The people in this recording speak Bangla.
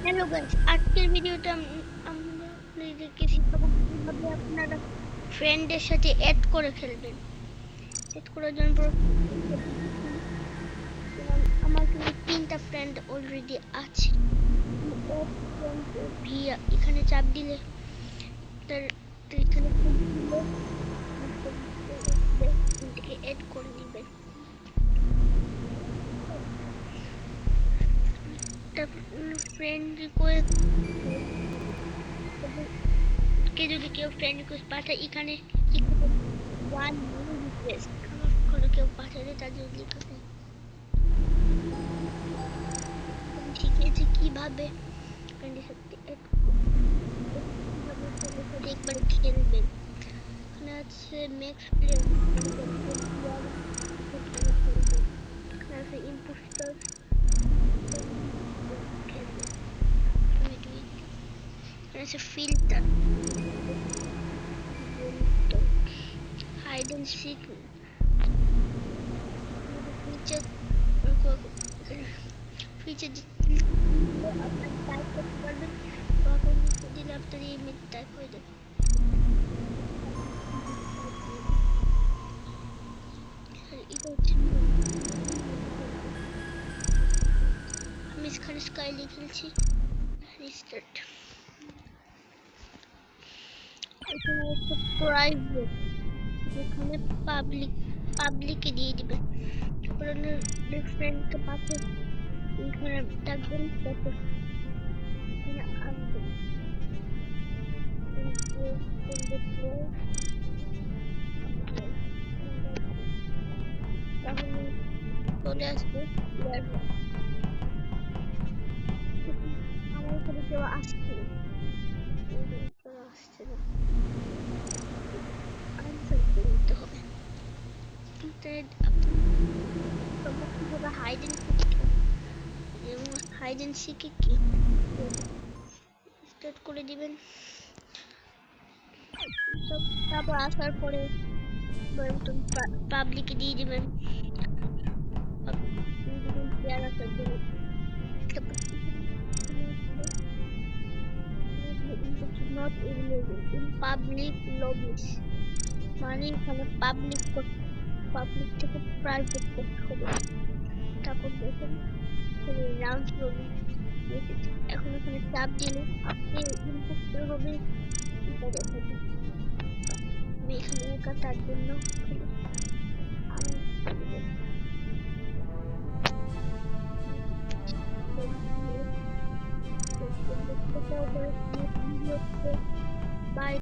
হ্যালো গাইস, আজকের ভিডিওতে আমরা আপনাদেরকে শিখাবো কিভাবে আপনারা ফ্রেন্ডের সাথে অ্যাড করে খেলবেন। অ্যাড করার জন্য আমার কিন্তু 3টা ফ্রেন্ড অলরেডি আছে। ভিয়া এখানে চাপ দিলে তার এখানে থেকে অ্যাড করে নেবেন। ফ্রেন্ড রিকোয়েস্ট যদি কেউ ফ্রেন্ড রিকোয়েস্ট পাঠায় এখানে ওয়ান নিউ রিকোয়েস্ট কোনো কেউ পাঠালে তার জন্য লিখতে শিখিয়েছি কিভাবে ফ্রেন্ডের সাথে একবার খেলবেন। এখানে আছে ম্যাক্স প্লেয়ার, এখানে আছে ইম্পোস্টার, এখানে আছে filter, hide and seek, feature feature আপনার টাইপ করতে পারবেন, তখন দিলে আপনার ইমেজ টাইপ হয়ে যাবে। আমি এখানে স্কাই লিখেছি, রিস্টার্ট। এখানে হচ্ছে প্রাইভেট, এখানে পাবলিকে দিয়ে দিবেন। ফ্রেন্ডকে পাশে এখানে ডাকবেন, তারপর এখানে আনবেন, তাহলে চলে আসবে। আমার এখানে কেউ আসছে না, আনসার করতে হবে। হাইড এন্ড সিকে কি স্টার্ট করে দিবেন। তারপর আসার পরে পাবলিকে দিয়ে দিবেন, প্লেয়ার আসার জন্য। Not available in public lobbies, মানে এখানে পাবলিক থেকে প্রাইভেট করতে হবে। তারপর দেখুন রাউন্ড রবিন, এখন এখানে চাপ দিলে আপনি ইনপুট হবে এটা দেখাবে। আমি এখানে একা তার জন্য আমি